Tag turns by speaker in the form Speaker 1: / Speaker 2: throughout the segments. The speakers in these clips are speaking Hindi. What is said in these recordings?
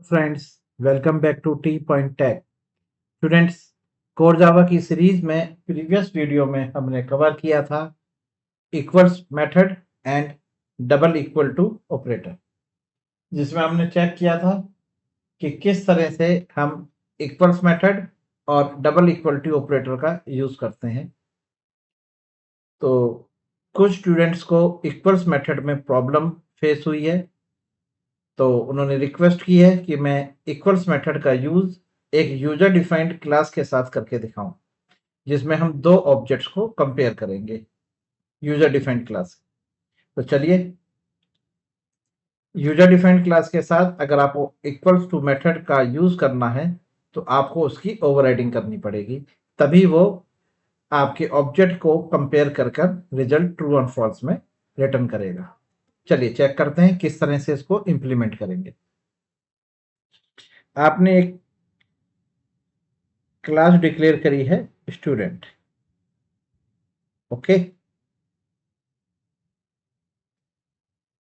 Speaker 1: Friends, welcome back to T Point Tech. Students, core Java की सीरीज में प्रीवियस वीडियो में हमने कवर किया था equals method and double equal to operator, जिसमें हमने चेक किया था कि किस तरह से हम इक्वल्स मेथड और डबल इक्वल टू ऑपरेटर का यूज करते हैं। तो कुछ स्टूडेंट्स को इक्वल्स मेथड में प्रॉब्लम फेस हुई है, तो उन्होंने रिक्वेस्ट की है कि मैं इक्वल्स मेथड का यूज एक यूजर डिफाइंड क्लास के साथ करके दिखाऊं, जिसमें हम दो ऑब्जेक्ट्स को कंपेयर करेंगे यूजर डिफाइंड क्लास। तो चलिए, यूजर डिफाइंड क्लास के साथ अगर आपको इक्वल्स टू मेथड का यूज करना है तो आपको उसकी ओवरराइडिंग करनी पड़ेगी, तभी वो आपके ऑब्जेक्ट को कंपेयर कर रिजल्ट ट्रू और फॉल्स में रिटर्न करेगा। चलिए चेक करते हैं किस तरह से इसको इंप्लीमेंट करेंगे। आपने एक क्लास डिक्लेयर करी है स्टूडेंट, ओके,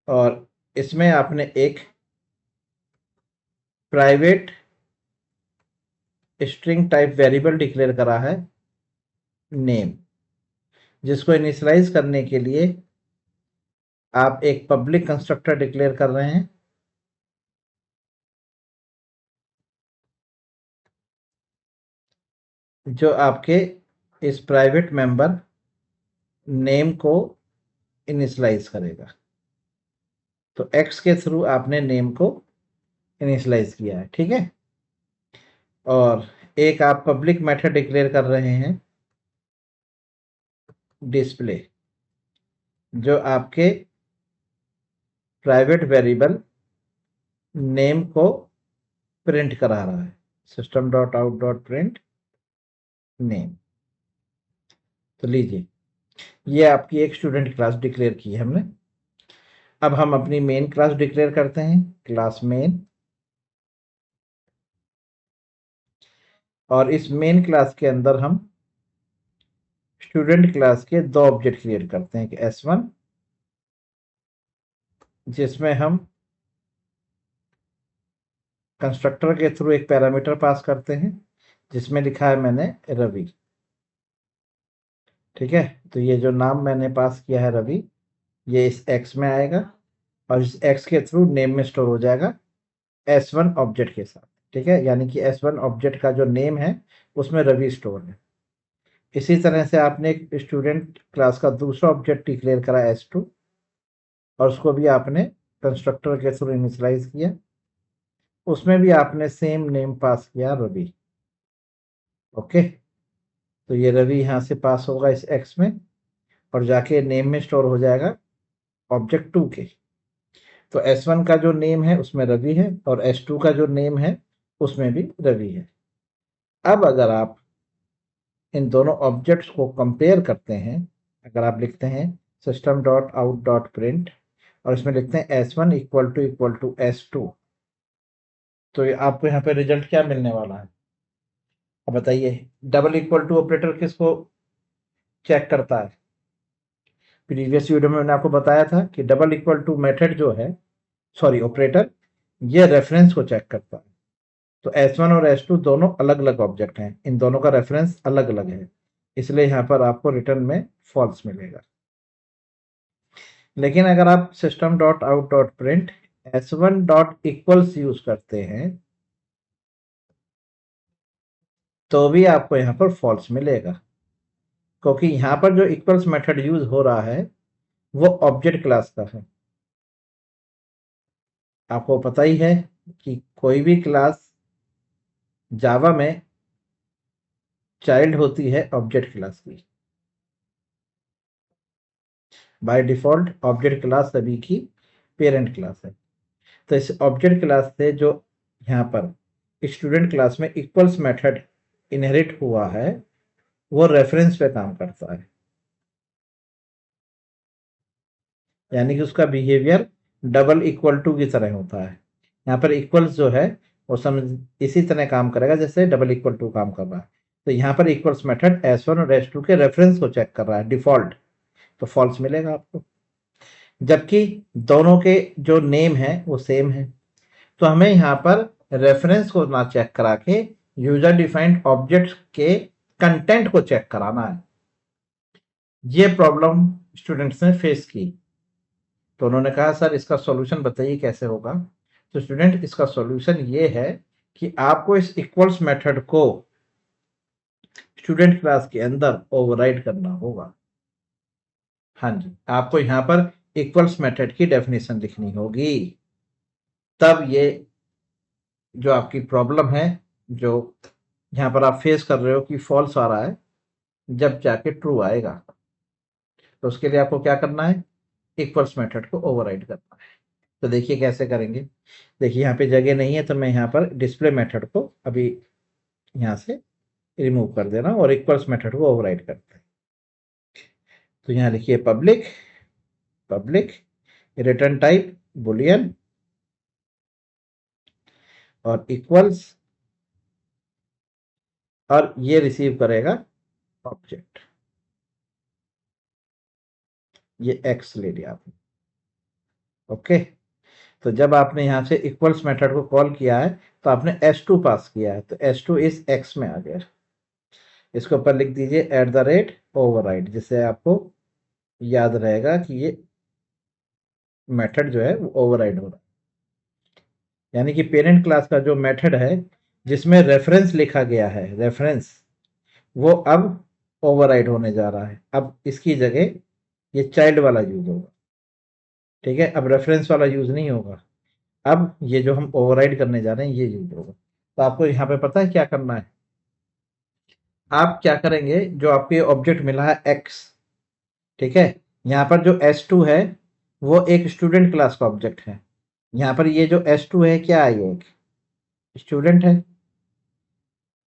Speaker 1: और इसमें आपने एक private string type variable declare करा है नेम, जिसको इनिशियलाइज करने के लिए आप एक पब्लिक कंस्ट्रक्टर डिक्लेयर कर रहे हैं जो आपके इस प्राइवेट मेंबर नेम को इनिशियलाइज करेगा। तो एक्स के थ्रू आपने नेम को इनिशियलाइज किया है, ठीक है। और एक आप पब्लिक मेथड डिक्लेयर कर रहे हैं डिस्प्ले, जो आपके प्राइवेट वेरिएबल नेम को प्रिंट करा रहा है, system dot out dot print name. तो लीजिए, ये आपकी एक स्टूडेंट क्लास डिक्लेयर की है हमने। अब हम अपनी मेन क्लास डिक्लेयर करते हैं, क्लास मेन, और इस मेन क्लास के अंदर हम स्टूडेंट क्लास के दो ऑब्जेक्ट क्रिएट करते हैं, S1, जिसमें हम कंस्ट्रक्टर के थ्रू एक पैरामीटर पास करते हैं जिसमें लिखा है मैंने रवि, ठीक है। तो ये जो नाम मैंने पास किया है रवि, ये इस एक्स में आएगा और इस एक्स के थ्रू नेम में स्टोर हो जाएगा S1 ऑब्जेक्ट के साथ, ठीक है। यानी कि S1 ऑब्जेक्ट का जो नेम है उसमें रवि स्टोर है। इसी तरह से आपने एक स्टूडेंट क्लास का दूसरा ऑब्जेक्ट डिक्लेयर करा S2, और उसको भी आपने कंस्ट्रक्टर के थ्रू इनिशियलाइज किया, उसमें भी आपने सेम नेम पास किया रवि, ओके। तो ये रवि यहाँ से पास होगा इस एक्स में और जाके नेम में स्टोर हो जाएगा ऑब्जेक्ट 2 के। तो S1 का जो नेम है उसमें रवि है और S2 का जो नेम है उसमें भी रवि है। अब अगर आप इन दोनों ऑब्जेक्ट्स को कंपेयर करते हैं, अगर आप लिखते हैं system dot out dot print और इसमें लिखते हैं S1 इक्वल टू S2, तो ये आपको यहाँ पे रिजल्ट क्या मिलने वाला है? अब बताइए, डबल इक्वल टू ऑपरेटर किसको चेक करता है? प्रीवियस वीडियो में मैंने आपको बताया था कि डबल इक्वल टू मेथड जो है, सॉरी ऑपरेटर, ये रेफरेंस को चेक करता है। तो S1 और S2 दोनों अलग अलग ऑब्जेक्ट हैं, इन दोनों का रेफरेंस अलग अलग है, इसलिए यहाँ पर आपको रिटर्न में फॉल्स मिलेगा। लेकिन अगर आप system dot out dot print S1 dot equals use करते हैं तो भी आपको यहाँ पर फॉल्स मिलेगा, क्योंकि यहाँ पर जो इक्वल्स मेथड यूज हो रहा है वो ऑब्जेक्ट क्लास का है। आपको पता ही है कि कोई भी क्लास जावा में चाइल्ड होती है ऑब्जेक्ट क्लास की। बाय डिफॉल्ट ऑब्जेक्ट क्लास सभी की पेरेंट क्लास है। तो इस ऑब्जेक्ट क्लास से जो यहाँ पर स्टूडेंट क्लास में इक्वल्स मेथड इनहेरिट हुआ है वो रेफरेंस पे काम करता है, यानी कि उसका बिहेवियर डबल इक्वल टू की तरह होता है। यहाँ पर इक्वल्स जो है वो समझ इसी तरह काम करेगा जैसे डबल इक्वल टू काम कर रहा है। तो यहाँ पर इक्वल्स मेथड S1 और S2 के रेफरेंस को चेक कर रहा है डिफॉल्ट, तो फॉल्स मिलेगा आपको, जबकि दोनों के जो नेम है वो सेम है। तो हमें यहाँ पर रेफरेंस को ना चेक करा के यूजर डिफाइंड ऑब्जेक्ट के कंटेंट को चेक कराना है। ये प्रॉब्लम स्टूडेंट्स ने फेस की, तो उन्होंने कहा सर इसका सॉल्यूशन बताइए कैसे होगा। तो स्टूडेंट इसका सॉल्यूशन ये है कि आपको इस इक्वल्स मेथड को स्टूडेंट क्लास के अंदर ओवरराइड करना होगा। हाँ जी, आपको यहाँ पर इक्वल्स मेथड की डेफिनेशन लिखनी होगी, तब ये जो आपकी प्रॉब्लम है, जो यहाँ पर आप फेस कर रहे हो कि फॉल्स आ रहा है, जब जाके ट्रू आएगा। तो उसके लिए आपको क्या करना है, इक्वल्स मेथड को ओवरराइड करना है। तो देखिए कैसे करेंगे। देखिए यहाँ पे जगह नहीं है, तो मैं यहाँ पर डिस्प्ले मेथड को अभी यहाँ से रिमूव कर दे रहा हूँ और इक्वल्स मेथड को ओवरराइड करते हैं। तो यहाँ लिखिए public, public return type Boolean और इक्वल्स, और ये रिसीव करेगा ऑब्जेक्ट, ये एक्स ले लिया आपने। ओके, तो जब आपने यहाँ से इक्वल्स मेथड को कॉल किया है तो आपने s2 पास किया है, तो s2 इस x में आ गया। इसके ऊपर लिख दीजिए @ओवरराइड, जिससे आपको याद रहेगा कि ये मेथड जो है वो ओवरराइड हो रहा है। यानी कि पेरेंट क्लास का जो मेथड है जिसमें रेफरेंस लिखा गया है, रेफरेंस, वो अब ओवरराइड होने जा रहा है। अब इसकी जगह ये चाइल्ड वाला यूज होगा। ठीक है, अब रेफरेंस वाला यूज नहीं होगा, अब ये जो हम ओवरराइड करने जा रहे हैं ये यूज होगा। तो आपको यहाँ पे पता है क्या करना है, आप क्या करेंगे, जो आपके ऑब्जेक्ट मिला है x, ठीक है, यहाँ पर जो s2 है वो एक स्टूडेंट क्लास का ऑब्जेक्ट है। यहाँ पर ये जो s2 है क्या है, ये एक स्टूडेंट है।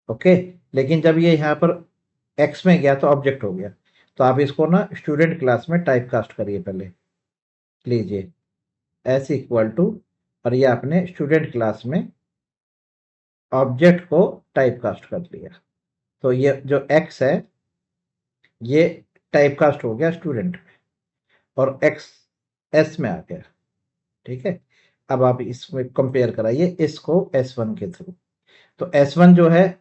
Speaker 1: ओके, लेकिन जब ये यहाँ पर x में गया तो ऑब्जेक्ट हो गया। तो आप इसको ना स्टूडेंट क्लास में टाइप कास्ट करिए, पहले लीजिए s इक्वल टू, और ये आपने स्टूडेंट क्लास में ऑब्जेक्ट को टाइप कास्ट कर लिया। तो ये जो x है ये टाइप कास्ट हो गया स्टूडेंट में, और x s में आ गया। ठीक है, अब आप इसमें कंपेयर कराइए इसको s1 के थ्रू। तो s1 जो है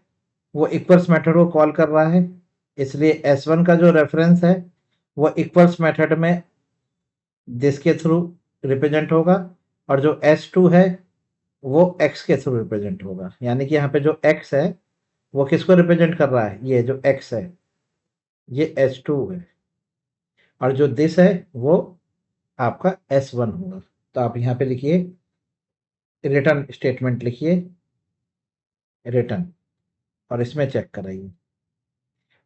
Speaker 1: वो इक्वल्स मेथड को कॉल कर रहा है, इसलिए s1 का जो रेफरेंस है वो इक्वल्स मेथड में दिस के थ्रू रिप्रेजेंट होगा, और जो s2 है वो x के थ्रू रिप्रेजेंट होगा। यानी कि यहाँ पे जो x है वो किसको रिप्रेजेंट कर रहा है, ये जो x है ये s2 है, और जो दिस है वो आपका s1 होगा। तो आप यहाँ पे लिखिए रिटर्न स्टेटमेंट, लिखिए रिटर्न, और इसमें चेक कराइए।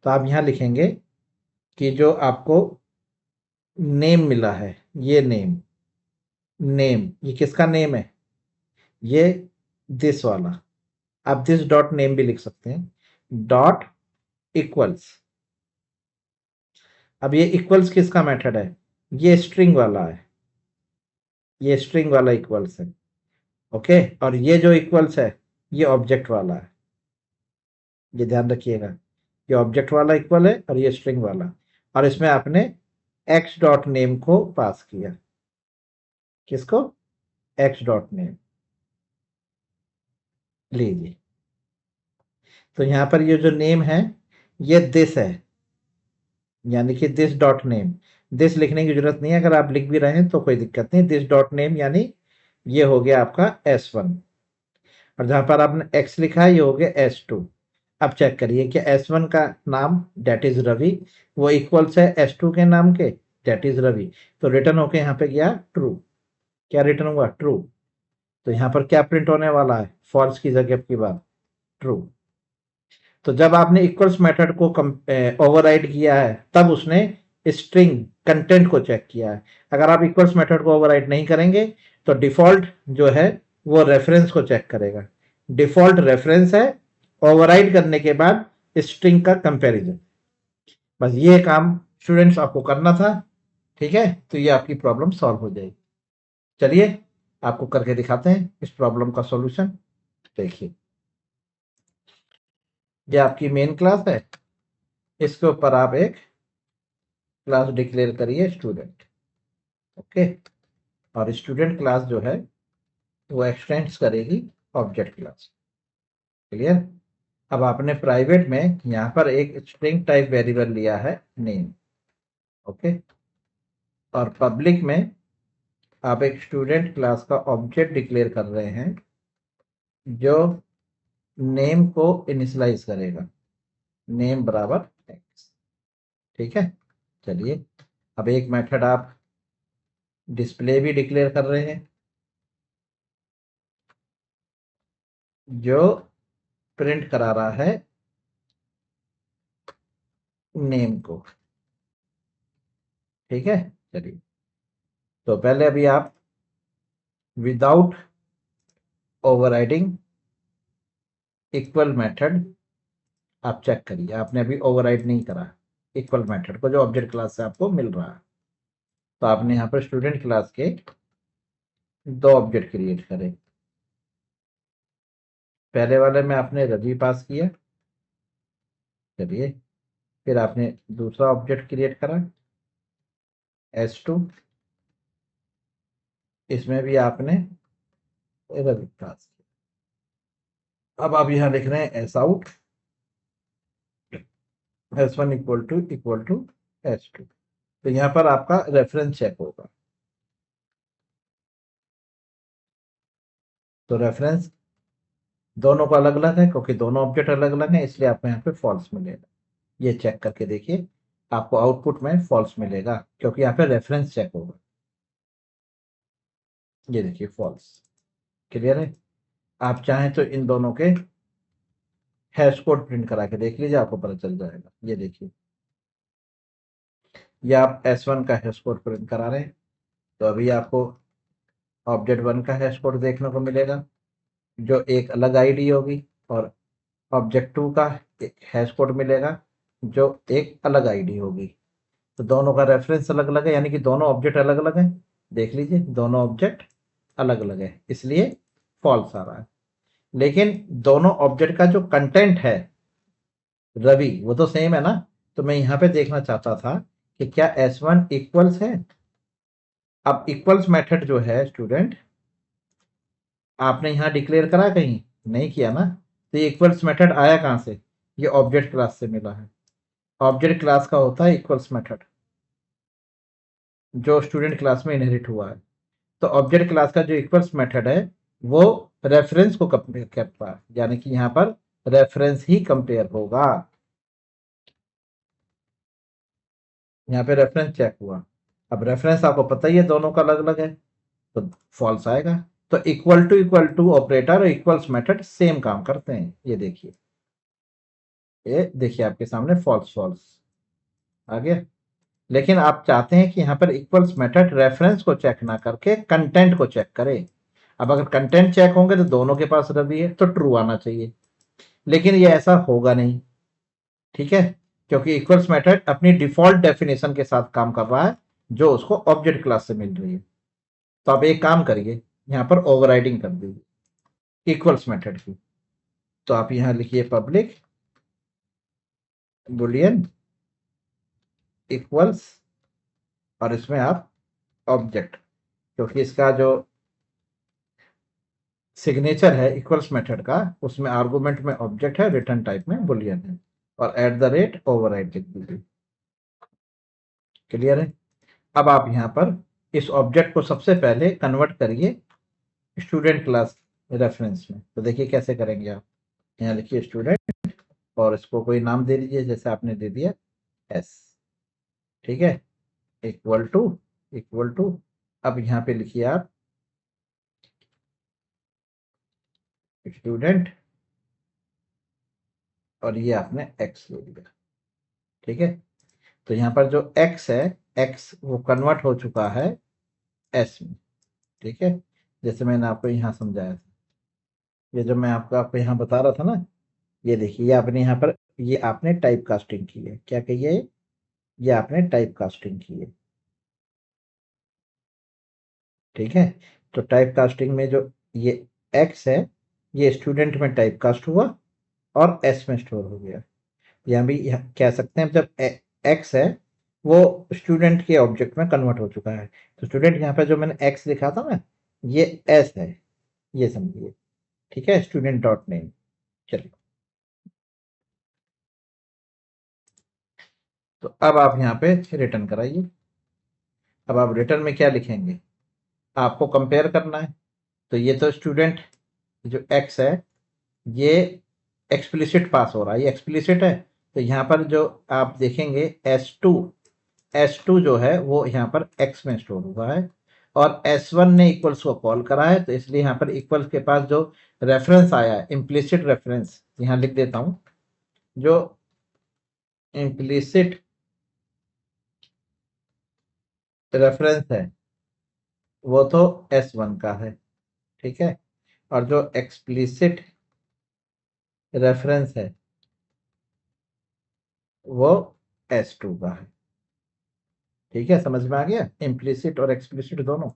Speaker 1: तो आप यहाँ लिखेंगे कि जो आपको नेम मिला है, ये नेम, नेम ये किसका नेम है, ये दिस वाला। आप दिस डॉट नेम भी लिख सकते हैं, डॉट इक्वल्स। अब ये इक्वल्स किसका मेथड है, ये स्ट्रिंग वाला है, ये स्ट्रिंग वाला इक्वल्स है। ओके, और ये जो इक्वल्स है ये ऑब्जेक्ट वाला है, ये ध्यान रखिएगा, ये ऑब्जेक्ट वाला इक्वल है और ये स्ट्रिंग वाला, और इसमें आपने एक्स डॉट नेम को पास किया, किसको, एक्स डॉट नेम, लीजिए। तो यहाँ पर ये जो नेम है ये दिस है, यानी कि दिस डॉट नेम, दिस लिखने की जरूरत नहीं है, अगर आप लिख भी रहे हैं तो कोई दिक्कत नहीं, दिस डॉट नेम यानी ये हो गया आपका s1, और जहां पर आपने x लिखा है ये हो गया s2। अब चेक करिए कि s1 का नाम डेट इज रवि वो इक्वल्स है s2 के नाम के डेट इज रवि, तो रिटर्न होके यहाँ पे गया ट्रू। क्या रिटर्न हुआ, ट्रू। तो यहाँ पर क्या प्रिंट होने वाला है, फॉल्स की जगह की बात ट्रू। तो जब आपने इक्वल्स मेथड को ओवरराइड किया है तब उसने स्ट्रिंग कंटेंट को चेक किया है। अगर आप इक्वल्स मेथड को ओवरराइड नहीं करेंगे तो डिफॉल्ट जो है वो रेफरेंस को चेक करेगा, डिफॉल्ट रेफरेंस है, ओवरराइड करने के बाद स्ट्रिंग का कंपैरिजन। बस ये काम स्टूडेंट्स आपको करना था। ठीक है, तो ये आपकी प्रॉब्लम सॉल्व हो जाएगी। चलिए आपको करके दिखाते हैं इस प्रॉब्लम का सॉल्यूशन। देखिए ये आपकी मेन क्लास है, इसके ऊपर आप एक क्लास डिक्लेयर करिए स्टूडेंट। ओके, और स्टूडेंट क्लास जो है वो एक्सटेंड्स करेगी ऑब्जेक्ट क्लास। क्लियर? अब आपने प्राइवेट में यहाँ पर एक स्ट्रिंग टाइप वेरिएबल लिया है नेम, ओके। और पब्लिक में आप एक स्टूडेंट क्लास का ऑब्जेक्ट डिक्लेयर कर रहे हैं जो नेम को इनिशियलाइज करेगा, नेम बराबर एक्स। ठीक है, चलिए अब एक मेथड आप डिस्प्ले भी डिक्लेयर कर रहे हैं जो प्रिंट करा रहा है नेम को। ठीक है, चलिए तो पहले अभी आप विदाउट ओवरराइडिंग इक्वल मेथड आप चेक करिए, आपने अभी ओवरराइड नहीं करा इक्वल मेथड को जो ऑब्जेक्ट क्लास से आपको मिल रहा है। तो आपने यहाँ पर स्टूडेंट क्लास के दो ऑब्जेक्ट क्रिएट करे। पहले वाले में आपने रवि पास किया, चलिए फिर आपने दूसरा ऑब्जेक्ट क्रिएट करा S2, इसमें भी आपने रवि पास किया। अब आप यहाँ लिख रहे हैं S out S1 equal to S2, तो यहाँ पर आपका रेफरेंस चेक होगा। तो रेफरेंस दोनों का अलग अलग है क्योंकि दोनों ऑब्जेक्ट अलग अलग हैं, इसलिए आपको यहाँ पे फॉल्स मिलेगा। ये चेक करके देखिए, आपको आउटपुट में फॉल्स मिलेगा क्योंकि यहाँ पे रेफरेंस चेक होगा। ये देखिए फॉल्स। क्लियर है? आप चाहें तो इन दोनों के हैश कोड प्रिंट करा के देख लीजिए, आपको पता चल जाएगा। ये देखिए, ये आप S1 का हैश कोड प्रिंट करा रहे हैं, तो अभी आपको ऑब्जेक्ट 1 का हैश कोड देखने को मिलेगा जो एक अलग आईडी होगी, और ऑब्जेक्ट 2 का एक हैश कोड मिलेगा जो एक अलग आईडी होगी। तो दोनों का रेफरेंस अलग अलग है, यानी कि दोनों ऑब्जेक्ट अलग अलग हैं। देख लीजिए, दोनों ऑब्जेक्ट अलग अलग है, इसलिए फॉल्स आ रहा है। लेकिन दोनों ऑब्जेक्ट का जो कंटेंट है रवि, वो तो सेम है ना। तो मैं यहाँ पे देखना चाहता था कि क्या S1 इक्वल्स है। अब इक्वल्स मेथड जो है स्टूडेंट, आपने यहाँ डिक्लेयर करा, कहीं नहीं किया ना। तो ये इक्वल्स मेथड आया कहाँ से? ये ऑब्जेक्ट क्लास से मिला है। ऑब्जेक्ट क्लास का होता है इक्वल्स मेथड जो स्टूडेंट क्लास में इनहेरिट हुआ है। तो ऑब्जेक्ट क्लास का जो इक्वल्स मेथड है वो रेफरेंस को कंपेयर करता है, यानी कि यहाँ पर रेफरेंस ही कंपेयर होगा। यहाँ पे रेफरेंस चेक हुआ। अब रेफरेंस आपको पता ही है दोनों का अलग अलग है, तो फॉल्स आएगा। तो इक्वल टू ऑपरेटर और इक्वल्स मेथड सेम काम करते हैं। ये देखिए आपके सामने फॉल्स फॉल्स आ गया। लेकिन आप चाहते हैं कि यहाँ पर इक्वल्स मेथड रेफरेंस को चेक ना करके कंटेंट को चेक करे। अब अगर कंटेंट चेक होंगे तो दोनों के पास रवि है, तो ट्रू आना चाहिए। लेकिन ये ऐसा होगा नहीं, ठीक है, क्योंकि इक्वल्स मेथड अपनी डिफॉल्ट डेफिनेशन के साथ काम कर रहा है जो उसको ऑब्जेक्ट क्लास से मिल रही है। तो आप एक काम करिए, यहाँ पर ओवरराइडिंग कर दीजिए इक्वल्स मेथड की। तो आप यहाँ लिखिए पब्लिक बुलियन इक्वल्स, और इसमें आप ऑब्जेक्ट, क्योंकि इसका जो सिग्नेचर है इक्वल्स मेथड का, उसमें आर्गुमेंट में ऑब्जेक्ट है, रिटर्न टाइप में बुलियन है, और एट द रेट ओवरराइड लिख दीजिए। क्लियर है? अब आप यहाँ पर इस ऑब्जेक्ट को सबसे पहले कन्वर्ट करिए स्टूडेंट क्लास रेफरेंस में। तो देखिए कैसे करेंगे आप। यहाँ लिखिए स्टूडेंट, और इसको कोई नाम दे दीजिए, जैसे आपने दे दिया S। ठीक है, इक्वल टू अब यहाँ पे लिखिए आप स्टूडेंट, और ये आपने X ले लिया। ठीक है, तो यहाँ पर जो X है, X वो कन्वर्ट हो चुका है S में। ठीक है, जैसे मैंने आपको यहाँ समझाया था, ये जो मैं आपको यहाँ बता रहा था ना, ये देखिए, ये आपने यहाँ पर, ये आपने टाइप कास्टिंग की है। क्या कही है? ये आपने टाइप कास्टिंग की है। ठीक है, तो टाइप कास्टिंग में जो ये X है, ये स्टूडेंट में टाइप कास्ट हुआ और S में स्टोर हो गया। यहाँ भी कह सकते हैं जब X है वो स्टूडेंट के ऑब्जेक्ट में कन्वर्ट हो चुका है। तो स्टूडेंट यहाँ पे जो मैंने X लिखा था ना, ये S है, ये समझिए। ठीक है, स्टूडेंट डॉट नेम। चलिए, तो अब आप यहाँ पे रिटर्न कराइए। अब आप रिटर्न में क्या लिखेंगे, आपको कंपेयर करना है। तो ये तो स्टूडेंट जो एक्स है ये एक्सप्लिसिट पास हो रहा है, ये एक्सप्लिसिट है। तो यहाँ पर जो आप देखेंगे S2 जो है वो यहाँ पर एक्स में स्टोर हुआ है, और S1 ने इक्वल्स को कॉल करा है, तो इसलिए यहाँ पर इक्वल्स के पास जो रेफरेंस आया है, इम्प्लिसिट रेफरेंस, यहाँ लिख देता हूँ, जो इम्प्लिसिट रेफरेंस है वो तो S1 का है, ठीक है, और जो एक्सप्लिसिट रेफरेंस है वो S2 का है। ठीक है, समझ में आ गया, इम्प्लिसिट और एक्सप्लिसिट दोनों।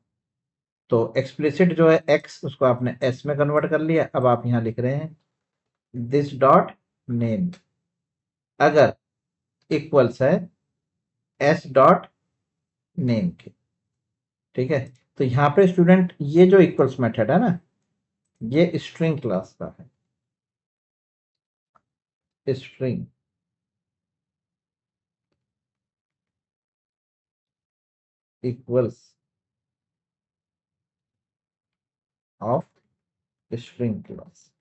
Speaker 1: तो एक्सप्लिसिट जो है एक्स, उसको आपने एस में कन्वर्ट कर लिया। अब आप यहाँ लिख रहे हैं दिस डॉट नेम अगर इक्वल्स है एस डॉट नेम के। ठीक है, तो यहाँ पे स्टूडेंट ये जो इक्वल्स मेथड है ना, ये स्ट्रिंग क्लास का है, string equals of string class.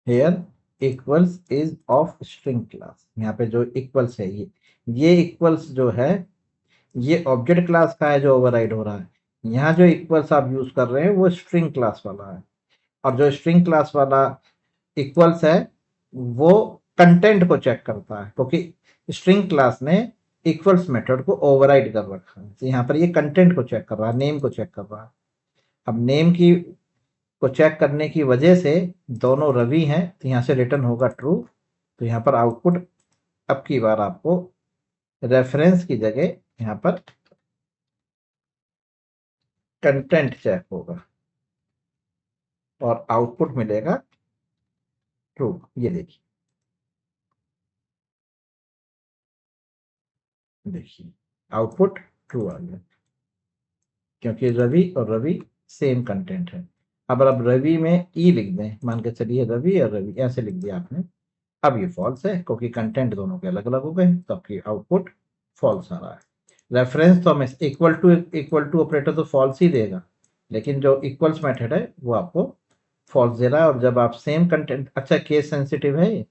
Speaker 1: Here equals is of string class. यहाँ पे जो इक्वल्स है ये इक्वल्स जो है ये ऑब्जेक्ट क्लास का है जो ओवरराइड हो रहा है। यहाँ जो इक्वल्स आप यूज कर रहे हैं वो स्ट्रिंग क्लास वाला है, और जो स्ट्रिंग क्लास वाला इक्वल्स है वो कंटेंट को चेक करता है, क्योंकि स्ट्रिंग क्लास ने इक्वल्स मेथड को ओवरराइड कर रखा है। तो यहाँ पर ये कंटेंट को चेक कर रहा है, नेम को चेक कर रहा है। अब नेम की को चेक करने की वजह से दोनों रवि हैं, तो यहाँ से रिटर्न होगा ट्रू। तो यहाँ पर आउटपुट अब की बार आपको रेफरेंस की जगह यहाँ पर कंटेंट चेक होगा और आउटपुट मिलेगा ट्रू। ये देखिए आउटपुट ट्रू आ गया, क्योंकि रवि और रवि सेम कंटेंट है। अब रवि में ई लिख दें, मान के चलिए रवि और रवि ऐसे लिख दिया आपने। अब ये फॉल्स है, क्योंकि कंटेंट दोनों के अलग अलग हो गए, तो आपकी आउटपुट फॉल्स आ रहा है। रेफरेंस तो हमें इक्वल टू ऑपरेटर तो फॉल्स ही देगा, लेकिन जो इक्वल्स मेथड है वो आपको फॉल्स दे रहा है। और जब आप सेम कंटेंट, अच्छा केस सेंसिटिव है ये,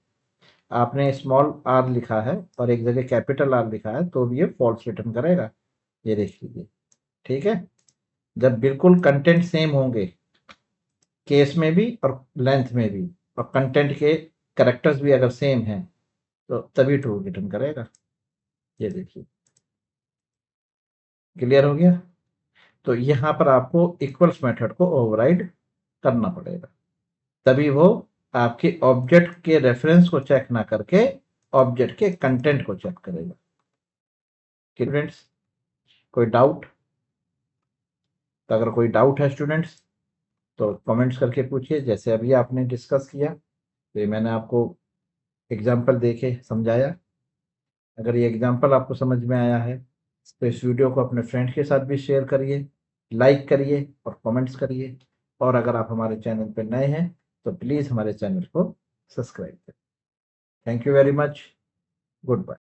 Speaker 1: आपने स्मॉल आर लिखा है और एक जगह कैपिटल आर लिखा है तो भी ये फॉल्स रिटर्न करेगा। ये देख लीजिए, ठीक है। जब बिल्कुल कंटेंट सेम होंगे, केस में भी और लेंथ में भी, और कंटेंट के कैरेक्टर्स भी अगर सेम हैं, तो तभी ट्रू रिटर्न करेगा। ये देखिए, क्लियर हो गया। तो यहाँ पर आपको इक्वल्स मेथड को ओवरराइड करना पड़ेगा, तभी वो आपके ऑब्जेक्ट के रेफरेंस को चेक ना करके ऑब्जेक्ट के कंटेंट को चेक करेगा। स्टूडेंट्स कोई डाउट? तो अगर कोई डाउट है स्टूडेंट्स तो कमेंट्स करके पूछिए। जैसे अभी आपने डिस्कस किया, तो ये मैंने आपको एग्जाम्पल देके समझाया। अगर ये एग्जाम्पल आपको समझ में आया है तो इस वीडियो को अपने फ्रेंड्स के साथ भी शेयर करिए, लाइक करिए और कमेंट्स करिए। और अगर आप हमारे चैनल पर नए हैं तो प्लीज़ हमारे चैनल को सब्सक्राइब करें। Thank you very much. Good bye.